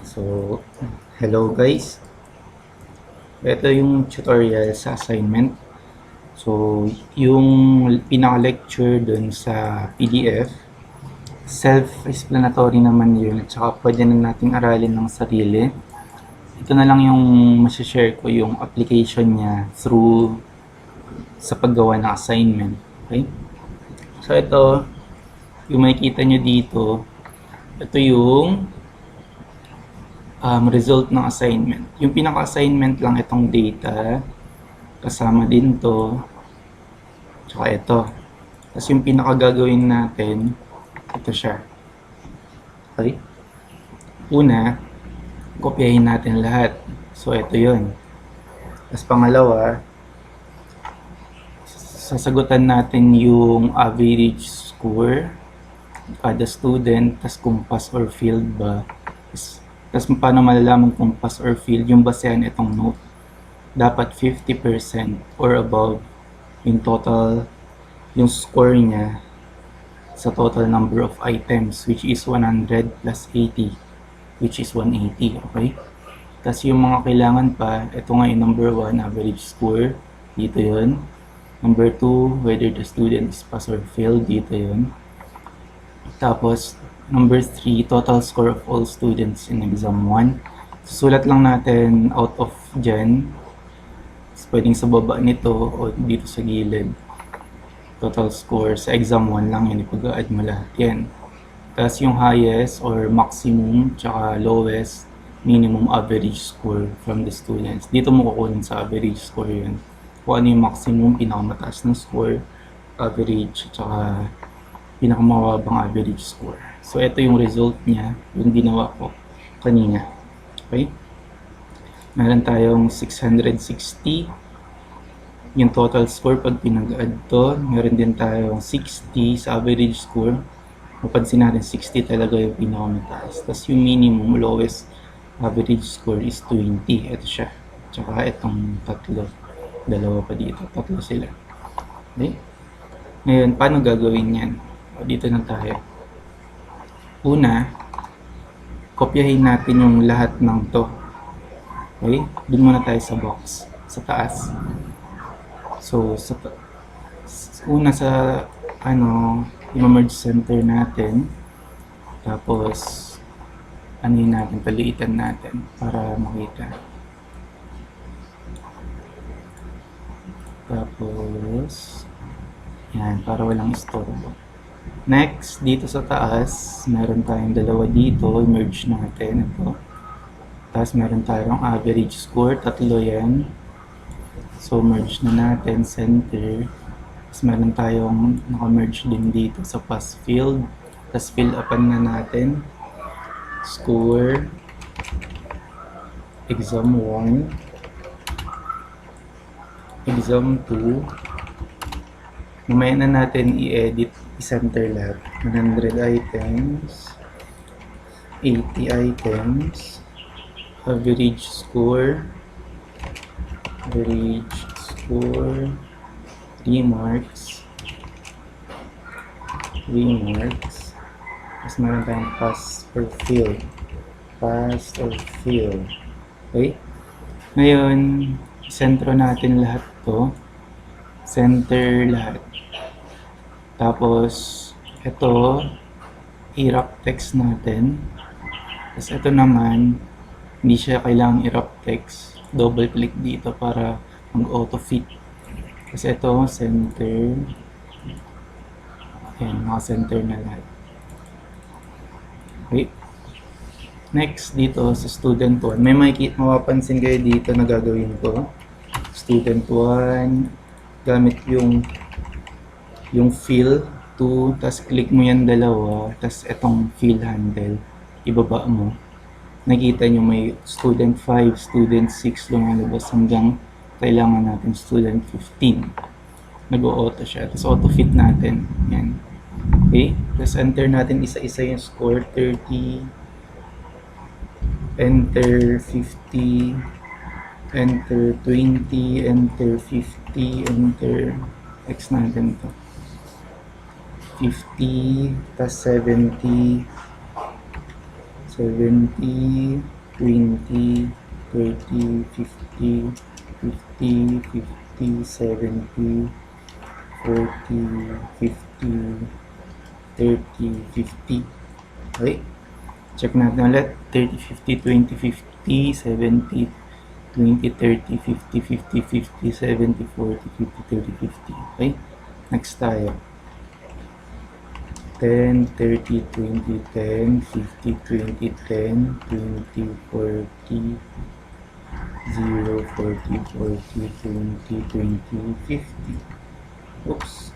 So, hello guys. Ito yung tutorial sa assignment. So, yung pinaka-lecture dun sa PDF, self-explanatory naman yun at saka pwede na nating aralin ng sarili. Ito na lang yung masashare ko yung application niya through sa paggawa ng assignment. Okay? So, ito, yung makikita nyo dito, ito yung result ng assignment. Yung pinaka-assignment lang itong data, kasama din to, tsaka ito. Tapos yung pinaka-gagawin natin, ito siya. Okay? Una, kopyahin natin lahat. So, ito yun. Tapos pangalawa, sasagutan natin yung average score kada student, tapos kung pass or failed ba. Tapos paano malalaman kung pass or failed, yung basehan itong note. Dapat 50% or above yung total, yung score niya sa total number of items, which is 100 plus 80, which is 180. Okay? Tapos yung mga kailangan pa, ito nga yung number 1, average score, dito yun. Number 2, whether the student is pass or fail, dito yun. Tapos, number 3, total score of all students in exam 1. Susulat lang natin out of dyan. Pwedeng sa baba nito o dito sa gilid. Total score sa exam 1 lang yun, ipag-add mo lahat yan. Tapos yung highest or maximum, tsaka lowest, minimum average score from the students. Dito mo kukunin sa average score yun. Kung ano yung maximum, pinakamataas ng score, average, tsaka pinakamababang average score. So, ito yung result niya, yung ginawa ko kanina. Okay? Meron tayong 660. Yung total score pag pinag-add to, meron din tayong 60 sa average score. Mapansin natin 60 talaga yung pinakamataas. Tapos yung minimum, lowest average score is 20. Ito siya. Tsaka itong tatlo. Dalawa pa dito. Tatlo sila. Okay? Ngayon, paano gagawin yan? Dito na tayo. Una, kopyahin natin yung lahat ng to. Okay? Doon muna tayo sa box. Sa taas. So, una sa i-merge center natin. Tapos, natin, paliitan natin para makita. Tapos, yan, para walang istorbo. Next, dito sa taas, meron tayong dalawa dito, i-merge natin ito. Tapos, meron tayong average score, tatlo yan. So, merge na natin, center. Tapos, meron tayong naka-merge din dito sa pass field. Tapos, fill upan na natin. Score. Exam 1. Exam 2. Mamaya na natin i-edit, i-center lahat. 100 items. 80 items. Average score. Average score, 3 marks. 3 marks. Tapos meron tayong pass or fail. Pass or fail. Okay? Ngayon, sentro natin lahat to. Center lahat. Tapos, ito, i-wrap text natin. Tapos ito naman, hindi siya kailangang i-wrap text. Double click dito para mag-auto fit. Kasi ito, center. Ayan, naka-center na lahat. Okay. Next, dito sa student 1. May mapapansin kayo dito na gagawin ko. Student 1. Gamit yung fill 2. Tapos click mo yan dalawa. Tapos itong fill handle. Ibaba mo. Nakita nyo may student 5, student 6 lumalabas hanggang kailangan natin student 15. Nag-auto siya. Tapos auto-fit natin. Yan. Okay? Tapos enter natin isa-isa yung score. 30. Enter 50. Enter 20. Enter 50. Enter. X natin to. 50. Tapos 70. 70, 20, 30, 50, 50, 50, 70, 40, 50, 30, 50. Okay? Check natin ulit. 30, 50, 20, 50, 70, 20, 30, 50, 50, 50, 70, 40, 50, 30, 50. Okay? Next tayo. 10, 30, 20, 10, 50, 20, 10, 20, 40, 0, 40, 40, 20, 20, 50. Oops.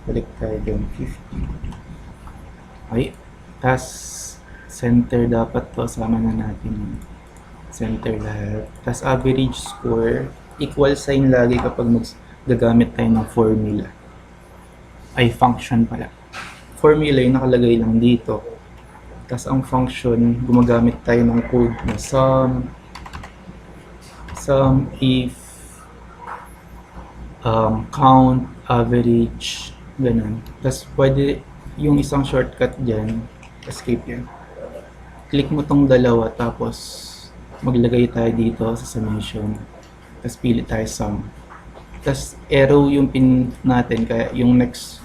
Balik tayo doon. 50. Okay. Tas, center dapat to. Sama na natin yung center lahat. Tas, average score. Equal sign lagi kapag gagamit tayo ng formula. Ay, function pala. Formula yung nakalagay lang dito. Tapos ang function, gumagamit tayo ng code na sum if, count, average, ganun. Tapos pwede yung isang shortcut dyan, escape yan. Click mo tong dalawa, tapos maglagay tayo dito sa summation. Tapos pili tayo sum. Tapos arrow yung pin natin, kaya yung next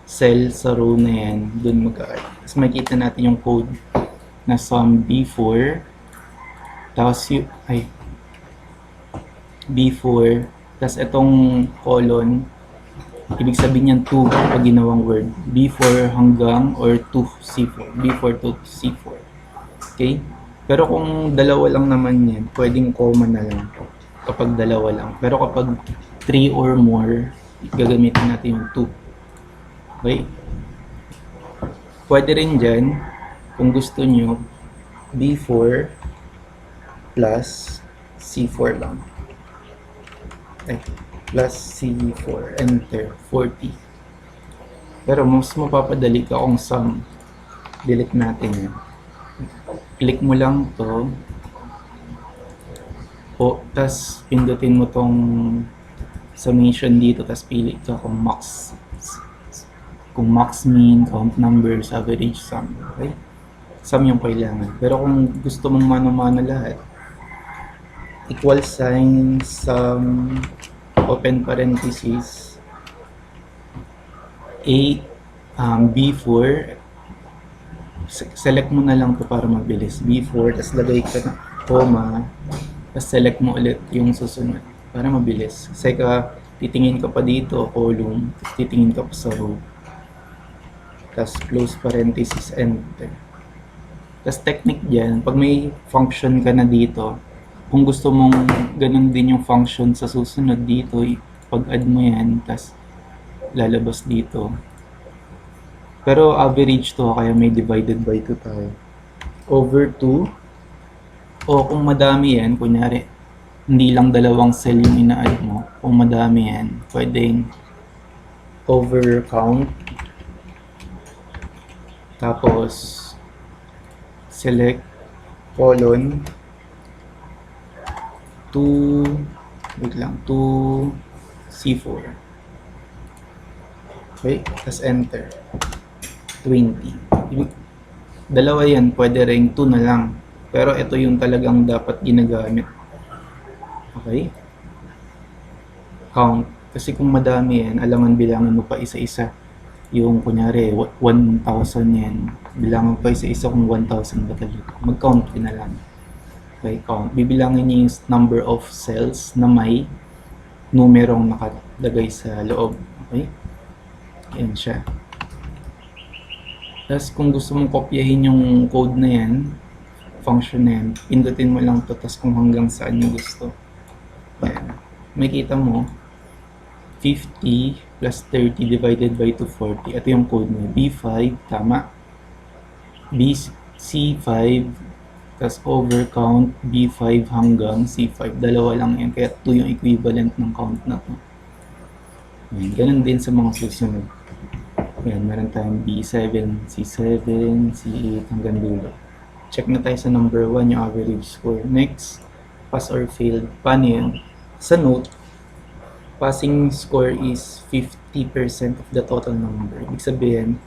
cell sa row na yan, dun mag-add. Tapos makikita natin yung code na sum B4, tapos B4, tapos itong colon, ibig sabihin yan 2 pag ginawang word. B4 hanggang or to C4. B4 to C4. Okay? Pero kung dalawa lang naman yan, pwedeng comma na lang kapag dalawa lang. Pero kapag 3 or more, gagamitin natin yung 2. Okay? Pwede rin dyan, kung gusto nyo, B4 plus C4 lang. Okay. Plus C4, enter, 40. Pero mas mapapadali ka kung sum. Delete natin yan. Click mo lang to. Tas pindutin mo tong summation dito, tas pili ka kung max. Kung max, min, count numbers, average, sum. Okay? Sum yung kailangan. Pero kung gusto mong mano-mano lahat, equal sign, sum, open parenthesis, B4, select mo na lang to para mabilis. B4, tas lagay ka na comma, tas select mo ulit yung susunod para mabilis. Kasi titingin ka pa dito, column, tas titingin ka pa sa row. Tas close parenthesis, enter. Tas technique dyan, pag may function ka na dito, kung gusto mong ganun din yung function sa susunod dito, pag-add mo yan, tas lalabas dito. Pero average to, kaya may divided by 2 tayo. Over 2, o kung madami yan, kunyari, hindi lang dalawang cell yung ina-add mo, kung madami yan, pwedeng over count, tapos select colon 2 C4. Okay, tas enter. 20. Dalawa yan, pwede ring 2 na lang. Pero ito yung talagang dapat ginagamit. Okay? Count. Kasi kung madami yan, alangan bilangan mo pa isa-isa. Yung kunyari 1,000 yan, bilangan pa isa-isa kung 1,000 ba talaga. Mag-count ka na lang. Okay, count. Bibilangin niyo yung number of cells na may numerong nakalagay sa loob. Okay? Yan siya. Tapos kung gusto mong kopyahin yung code na yan, function na yan, pindutin mo lang to, tapos kung hanggang saan yung gusto. Yan. Makikita mo, 50 plus 30 divided by 240. Ito yung code mo. B5, tama. C5, tas overcount B5 hanggang C5. Dalawa lang yan. Kaya 2 yung equivalent ng count na to. Yan. Ganun din sa mga susunod. Yan. Meron tayong B7, C7, C8 hanggang dulo. Check na tayo sa number 1, yung average score. Next, pass or failed. Paano yan? Sa note, passing score is 50% of the total number. Ibig sabihin,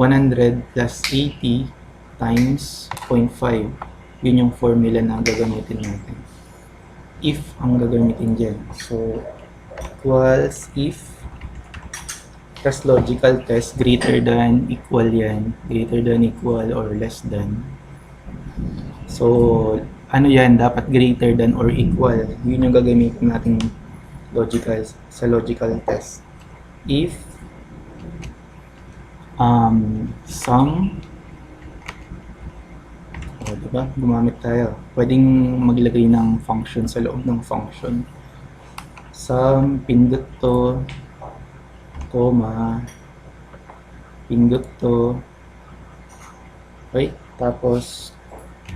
100 plus 80 times 0.5. Yun yung formula na gagamitin natin. If ang gagamitin dyan. So, equals if, tas logical test, greater than, equal yan. Greater than, equal, or less than. So, ano yan? Dapat greater than or equal. Yun yung gagamitin natin sa logical test. If sum, diba? Gumamit tayo. Pwedeng maglagay ng function sa loob ng function. Sum, pindot to, comma, pindot to, right? Tapos,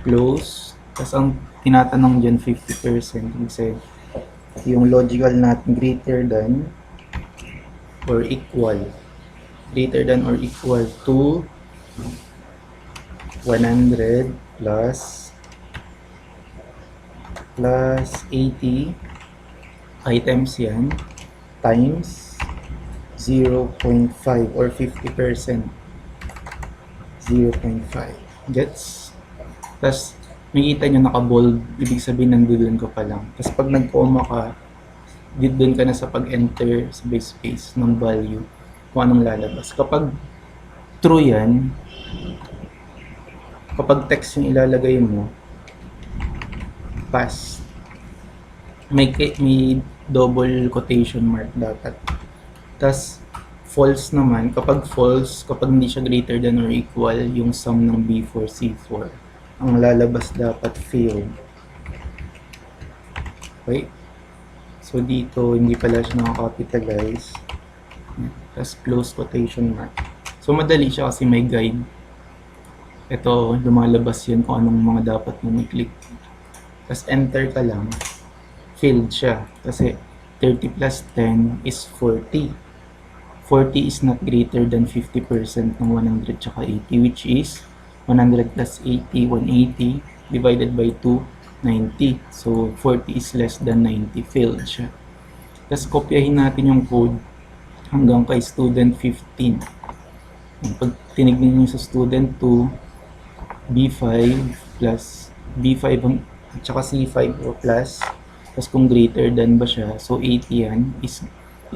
close. Tapos ang tinatanong dyan 50% kasi yung logical natin greater than or equal to 100 plus 80 items yan times 0.5 or 50%. 0.5 gets. Tapos makikita nyo naka-bold, ibig sabihin nandoon ka pa lang. Tapos pag nag-comma ka, doon ka na sa pag-enter sa base space ng value kung anong lalabas. Kapag true yan, kapag text yung ilalagay mo, pass. May double quotation mark dapat. Tapos false naman, kapag hindi siya greater than or equal yung sum ng B4, C4, ang lalabas dapat failed. Okay? So dito, hindi pala siya nakakapitalize. Tapos close quotation mark. So madali siya kasi may guide. Ito, lumalabas yun kung anong mga dapat mo i-click. Tapos enter ka lang, failed siya. Kasi 30 plus 10 is 40. 40 is not greater than 50% ng 100 tsaka 80, which is 100 plus 80, 180, divided by 2, 90. So, 40 is less than 90. Failed siya. Tapos, kopyahin natin yung code hanggang kay student 15. Pag tinignan nyo sa student 2, B5 plus B5 at saka C5 o plus. Tapos, kung greater than ba siya, so 80 yan. Is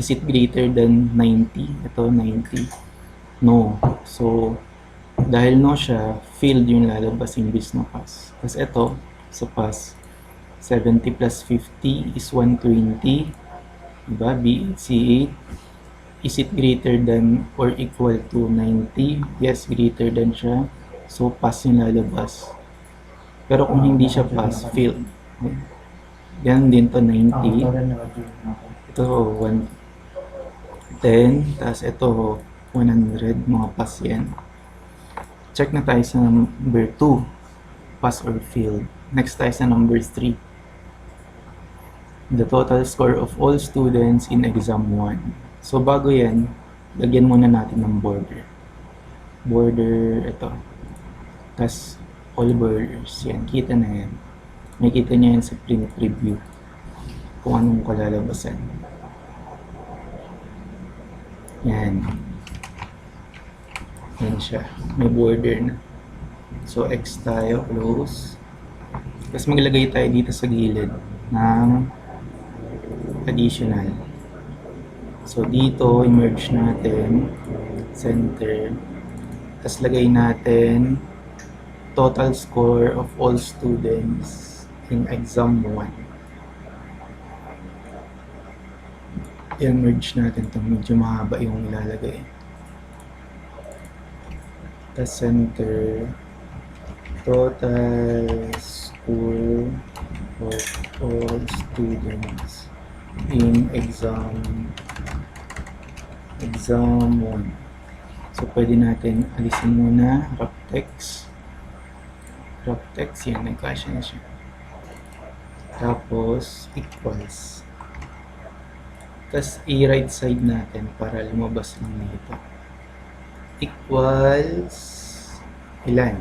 it greater than 90? Ito, 90. No. So, dahil no siya, failed yung lalabas imbis na pass. Tapos ito, sa pass, 70 plus 50 is 120. Diba? B8, C8. Is it greater than or equal to 90? Yes, greater than siya. So, pass yung lalabas. Pero kung hindi siya pass, failed. Yan din to 90. Ito, 110. Tapos ito, 100. Mga pass yan. Check na tayo sa number 2, pass or fail. Next tayo sa number 3. The total score of all students in exam 1. So bago yan, lagyan muna natin ng border. Border, ito. Tapos all borders, yan. Kita na yan. Makikita nyo yan sa print preview kung anong kalalabasan. Yan. Yan siya. May border na. So, X tayo. Close. Tapos maglagay tayo dito sa gilid ng additional. So, dito, i-merge natin. Center. Tapos lagay natin total score of all students in exam 1. I-merge natin ito. Medyo mahaba yung ilalagay. The center total score of all students in exam 1. So pwede natin alisin muna wrap text. Yan, nagkasya na siya. Tapos equals. Tapos i-right side natin para lumabas lang dito. Equals ilan?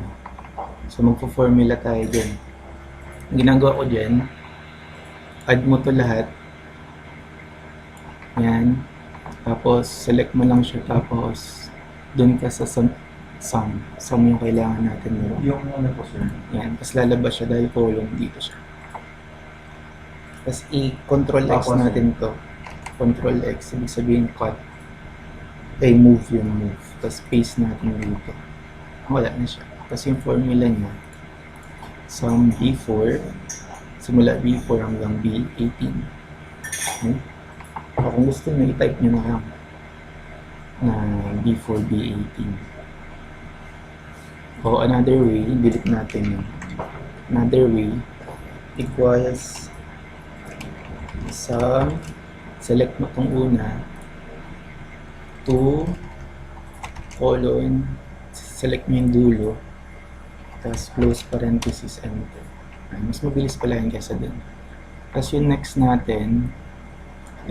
So magpo-formula tayo dyan. Ang ginagawa ko dyan, add mo to lahat. Yan. Tapos select mo lang siya, tapos dun ka sa Sum yung kailangan natin mo. Yung ano po sir? Yan. Tapos lalabas siya dahil column dito siya. Tapos i-control X Tapos, natin to. Control X. Ibig sabihin cut. Move yun, move. Tapos paste natin dito. Wala na siya. Tapos yung formula niya, sum B4, simula B4 hanggang B18. Okay? O kung gusto nyo, i-type nyo na lang na B4, B18. O another way, delete natin yun. Another way, equals sum, select mo itong una, 2, colon, select mo yung dulo, tapos close parenthesis, enter. Ay, mas mabilis pala yan kaysa dun. Tapos yung next natin,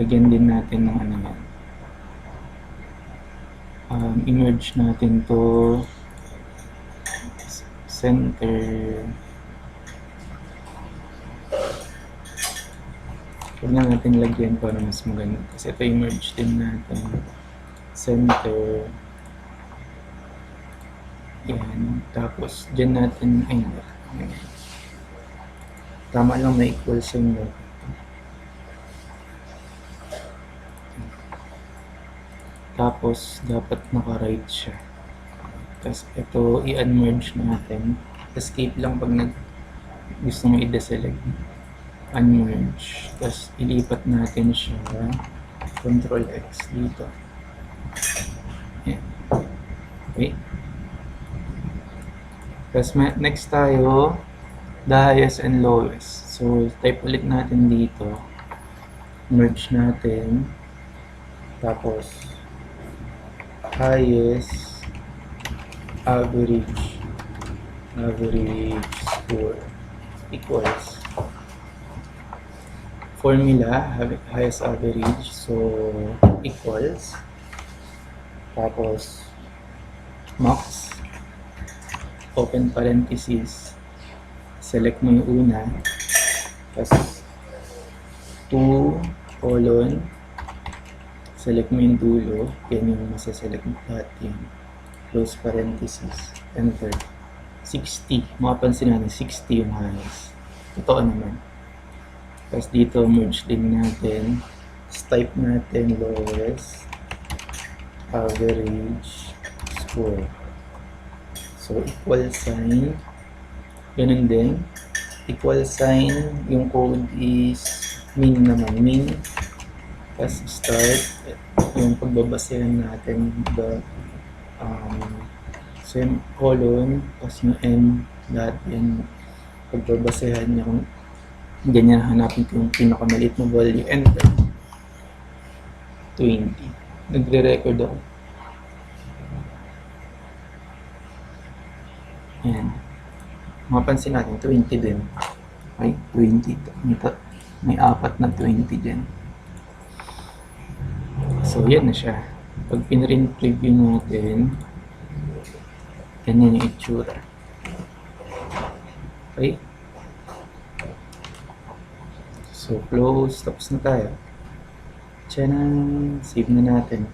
lagyan din natin ng ano yan. I-merge natin to center. Huwag na natin lagyan para mas maganda. Kasi ito i-merge din natin. Center. Yan. Tapos, dyan natin, ay, tama lang na equal sign mo. Tapos, dapat naka-right siya. Tapos, ito, i-unmerge natin. Escape lang pag gusto mo i-deselect. Unmerge. Tapos, ilipat natin siya. Control X dito. Yan. Okay. Tapos, next tayo, the highest and lowest. So, type ulit natin dito. Merge natin. Tapos, highest, average score equals formula, highest average, so equals, tapos max, open parenthesis, select mo yung una, tapos 2 colon, select mo yung dulo, yan yung masaselect mo lahat yan, close parenthesis, enter. 60, mapapansin natin 60 yung highest, totoo naman. Tapos dito merge din natin, type natin lowest average score, so equal sign, ganun din, equal sign, yung code is min naman, min, tapos start, yung pagbabasehan natin, the semicolon, tapos yung n, lahat yung pagbabasehan niya, kung ganyan hanapin ko yung pinakamaliit na value, enter. 20. Nagre-record ako. Ayan. Mapansin natin, 20 din. Okay, 20. May 4 na 20 dyan. So, yan na siya. Pag pinrint preview natin, ganyan yung itsura. Okay? So, close. Tapos na tayo. Tiyan, save na natin.